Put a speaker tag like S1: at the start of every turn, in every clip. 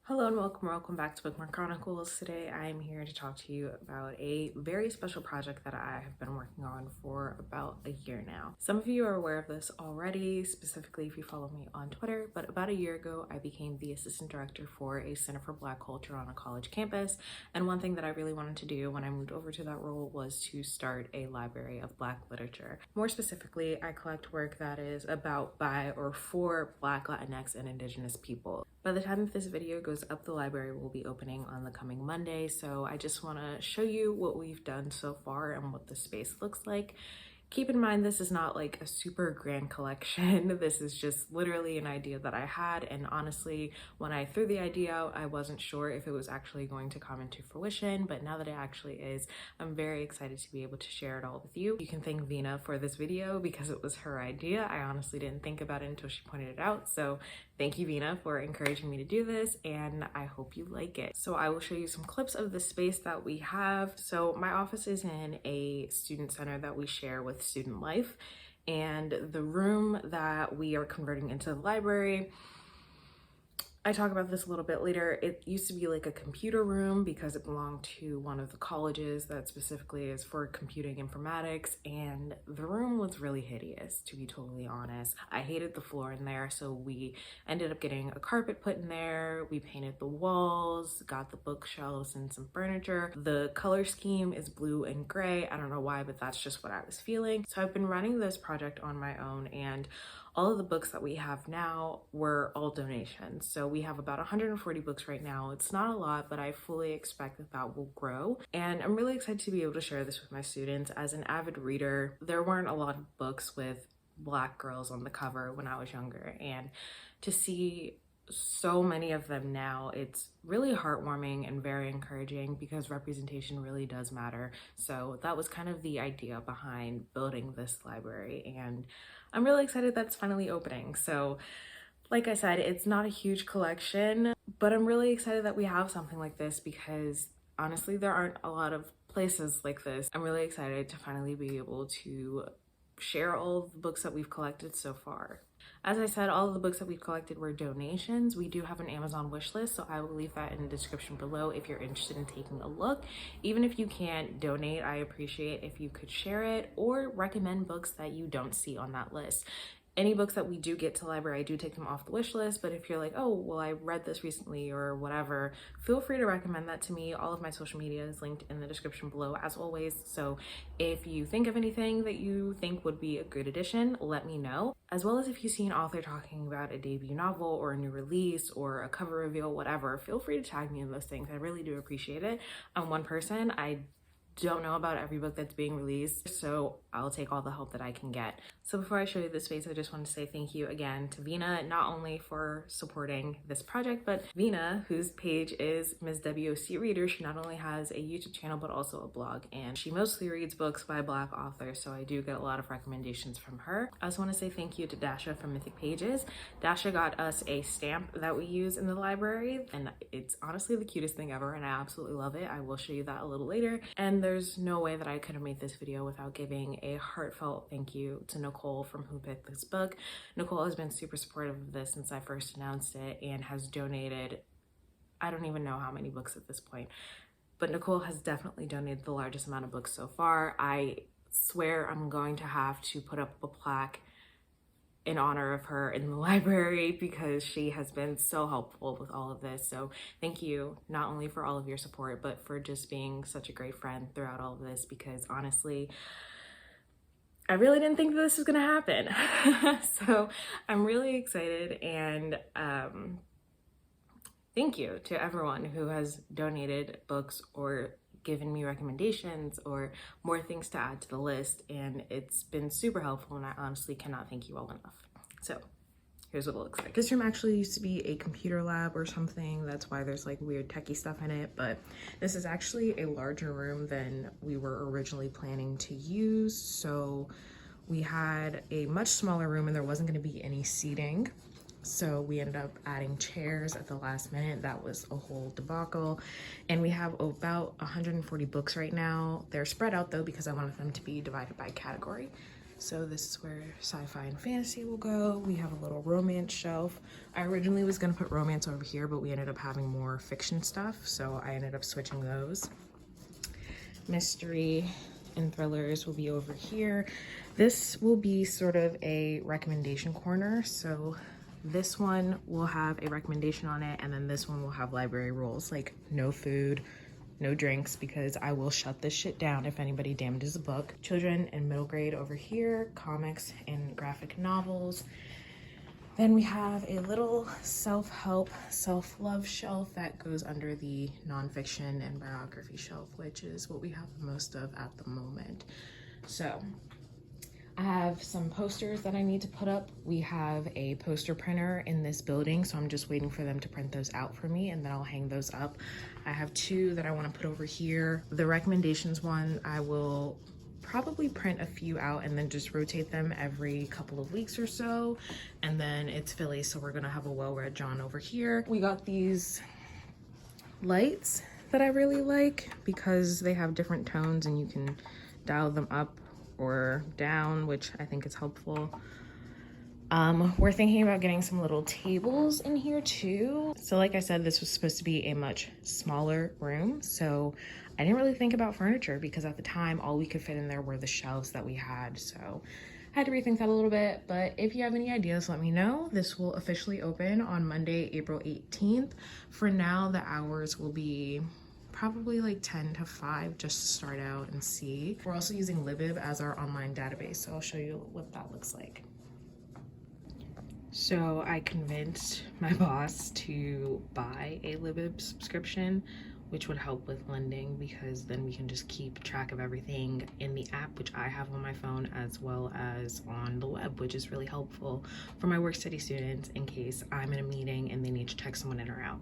S1: Hello and welcome back to Bookmark Chronicles. Today I am here to talk to you about a very special project that I have been working on for about a year now. Some of you are aware of this already, specifically if you follow me on Twitter, but about a year ago I became the assistant director for a Center for Black Culture on a college campus, and one thing that I really wanted to do when I moved over to that role was to start a library of Black literature. More specifically, I collect work that is about, by, or for Black, Latinx, and Indigenous people. By the time that this video goes up, the library will be opening on the coming Monday, so I just want to show you what we've done so far and what the space looks like. Keep in mind, this is not like a super grand collection. This is just literally an idea that I had, and honestly, when I threw the idea out, I wasn't sure if it was actually going to come into fruition, but now that it actually is, I'm very excited to be able to share it all with you. You can thank Vina for this video because it was her idea. I honestly didn't think about it until she pointed it out, so thank you, Vina, for encouraging me to do this, and I hope you like it. So I will show you some clips of the space that we have. So my office is in a student center that we share with Student Life, and the room that we are converting into the library, I talk about this a little bit later. It used to be like a computer room because it belonged to one of the colleges that specifically is for computing informatics, and the room was really hideous, to be totally honest. I hated the floor in there, so we ended up getting a carpet put in there. We painted the walls, got the bookshelves and some furniture. The color scheme is blue and gray. I don't know why, but that's just what I was feeling. So I've been running this project on my own, and all of the books that we have now were all donations. So we have about 140 books right now. It's not a lot, but I fully expect that that will grow. And I'm really excited to be able to share this with my students. As an avid reader, there weren't a lot of books with Black girls on the cover when I was younger. And to see so many of them now, it's really heartwarming and very encouraging because representation really does matter. So that was kind of the idea behind building this library, and I'm really excited that it's finally opening. So like I said, it's not a huge collection, but I'm really excited that we have something like this because honestly, there aren't a lot of places like this. I'm really excited to finally be able to share all of the books that we've collected so far. As I said, all of the books that we've collected were donations. We do have an Amazon wish list, so I will leave that in the description below if you're interested in taking a look. Even if you can't donate, I appreciate if you could share it or recommend books that you don't see on that list. Any books that we do get to the library, I do take them off the wish list, but if you're like, oh, well, I read this recently or whatever, feel free to recommend that to me. All of my social media is linked in the description below as always. So if you think of anything that you think would be a good addition, let me know. As well as if you see an author talking about a debut novel or a new release or a cover reveal, whatever, feel free to tag me in those things. I really do appreciate it. I'm one person. I don't know about every book that's being released, so I'll take all the help that I can get. So before I show you this space, I just want to say thank you again to Vina, not only for supporting this project, but Vina, whose page is Ms. WOC Reader. She not only has a YouTube channel, but also a blog, and she mostly reads books by Black authors, so I do get a lot of recommendations from her. I also want to say thank you to Dasha from Mythic Pages. Dasha got us a stamp that we use in the library, and it's honestly the cutest thing ever, and I absolutely love it. I will show you that a little later. And there's no way that I could have made this video without giving a heartfelt thank you to Nicole from Who Picked This Book. Nicole has been super supportive of this since I first announced it and has donated, I don't even know how many books at this point, but Nicole has definitely donated the largest amount of books so far. I swear I'm going to have to put up a plaque in honor of her in the library because she has been so helpful with all of this. So thank you not only for all of your support, but for just being such a great friend throughout all of this, because honestly, I really didn't think this was gonna happen. So I'm really excited, and thank you to everyone who has donated books or given me recommendations or more things to add to the list, and it's been super helpful, and I honestly cannot thank you all enough. So here's what it looks like. This room actually used to be a computer lab or something. That's why there's like weird techie stuff in it, but this is actually a larger room than we were originally planning to use. So we had a much smaller room and there wasn't going to be any seating. So we ended up adding chairs at the last minute. That was a whole debacle. And we have about 140 books right now. They're spread out though because I wanted them to be divided by category. So this is where sci-fi and fantasy will go. We have a little romance shelf. I originally was gonna put romance over here, but we ended up having more fiction stuff, so I ended up switching those. Mystery and thrillers will be over here. This will be sort of a recommendation corner. So this one will have a recommendation on it, and then this one will have library rules, like no food, no drinks, because I will shut this shit down if anybody damages a book. Children and middle grade over here, comics and graphic novels. Then we have a little self-help, self-love shelf that goes under the nonfiction and biography shelf, which is what we have the most of at the moment. So I have some posters that I need to put up. We have a poster printer in this building, so I'm just waiting for them to print those out for me, and then I'll hang those up. I have two that I want to put over here. The recommendations one, I will probably print a few out and then just rotate them every couple of weeks or so. And then it's Philly, so we're gonna have a well-read John over here. We got these lights that I really like because they have different tones and you can dial them up or down, which I think is helpful. We're thinking about getting some little tables in here too. So like I said, this was supposed to be a much smaller room, so I didn't really think about furniture because at the time all we could fit in there were the shelves that we had, so I had to rethink that a little bit. But if you have any ideas, let me know. This will officially open on Monday, April 18th. For now, the hours will be probably like 10 to 5 just to start out and see. We're also using Libib as our online database, so I'll show you what that looks like. So I convinced my boss to buy a Libib subscription, which would help with lending because then we can just keep track of everything in the app, which I have on my phone, as well as on the web, which is really helpful for my work study students in case I'm in a meeting and they need to check someone in or out.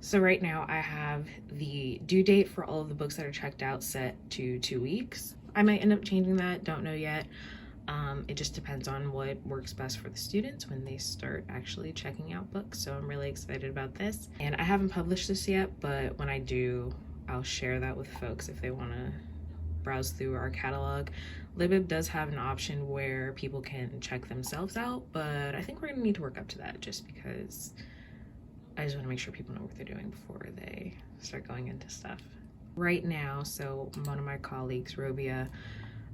S1: So right now I have the due date for all of the books that are checked out set to 2 weeks. I might end up changing that, don't know yet. It just depends on what works best for the students when they start actually checking out books. So I'm really excited about this. And I haven't published this yet, but when I do, I'll share that with folks if they want to browse through our catalog. Libib does have an option where people can check themselves out, but I think we're gonna need to work up to that just because I just want to make sure people know what they're doing before they start going into stuff. Right now, so one of my colleagues, Robia,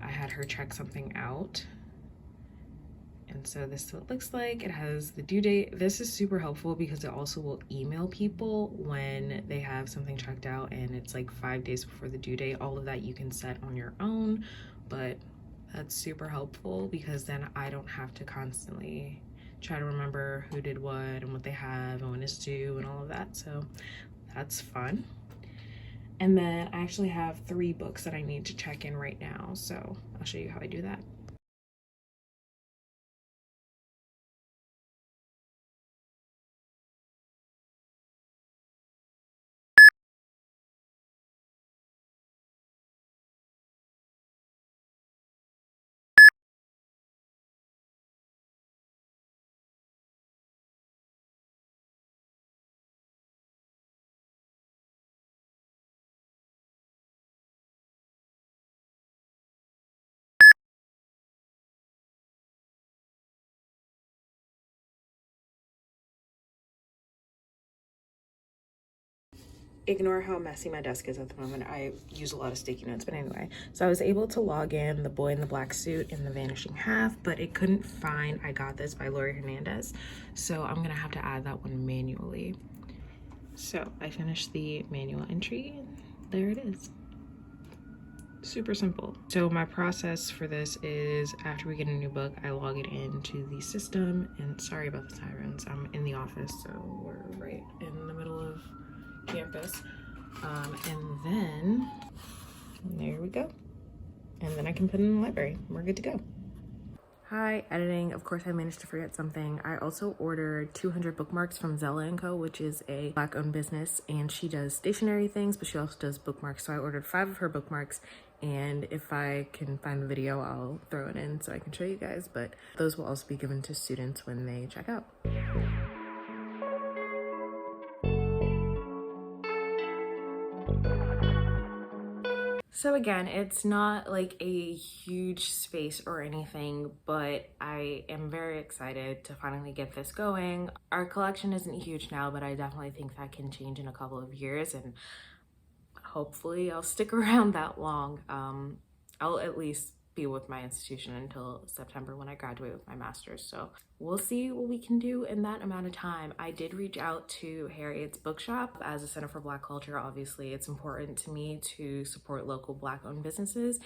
S1: I had her check something out. And so this is what it looks like. It has the due date. This is super helpful because it also will email people when they have something checked out and it's like 5 days before the due date. All of that you can set on your own, but that's super helpful because then I don't have to constantly try to remember who did what and what they have and when it's due and all of that. So that's fun. And then I actually have 3 books that I need to check in right now. So I'll show you how I do that. Ignore how messy my desk is at the moment. I use a lot of sticky notes, but anyway. So I was able to log in The Boy in the Black Suit and The Vanishing Half, but it couldn't find I Got This by Lori Hernandez. So I'm gonna have to add that one manually. So I finished the manual entry, and there it is. Super simple. So my process for this is after we get a new book, I log it into the system, and sorry about the sirens. I'm in the office, so we're right in the middle of campus, and then there we go, and then I can put it in the library. We're good to go. Hi, editing. Of course I managed to forget something. I also ordered 200 bookmarks from Zella & Co., which is a Black-owned business, and she does stationery things, but she also does bookmarks. So I ordered 5 of her bookmarks, and if I can find the video, I'll throw it in so I can show you guys, but those will also be given to students when they check out. So again, it's not like a huge space or anything, but I am very excited to finally get this going. Our collection isn't huge now, but I definitely think that can change in a couple of years, and hopefully I'll stick around that long. I'll at least be with my institution until September when I graduate with my master's. So we'll see what we can do in that amount of time. I did reach out to Harriet's Bookshop. As a Center for Black Culture, obviously it's important to me to support local Black owned businesses.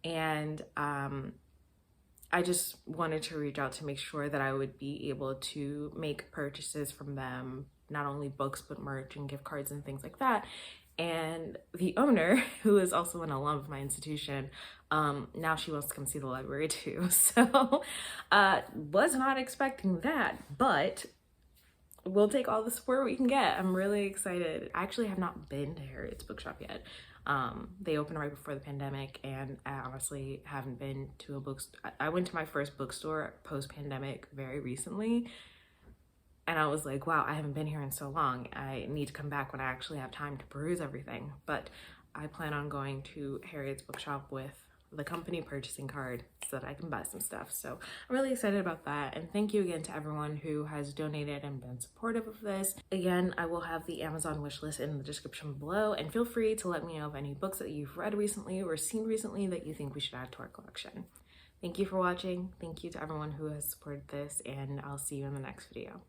S1: And I just wanted to reach out to make sure that I would be able to make purchases from them, not only books, but merch and gift cards and things like that. And the owner, who is also an alum of my institution, now she wants to come see the library too. So was not expecting that, but we'll take all the support we can get. I'm really excited. I actually have not been to Harriet's Bookshop yet. They opened right before the pandemic, and I honestly haven't been to a bookstore. I went to my first bookstore post-pandemic very recently, and I was like, wow, I haven't been here in so long. I need to come back when I actually have time to peruse everything. But I plan on going to Harriet's Bookshop with the company purchasing card so that I can buy some stuff. So I'm really excited about that. And thank you again to everyone who has donated and been supportive of this. Again, I will have the Amazon wishlist in the description below, and feel free to let me know of any books that you've read recently or seen recently that you think we should add to our collection. Thank you for watching. Thank you to everyone who has supported this, and I'll see you in the next video.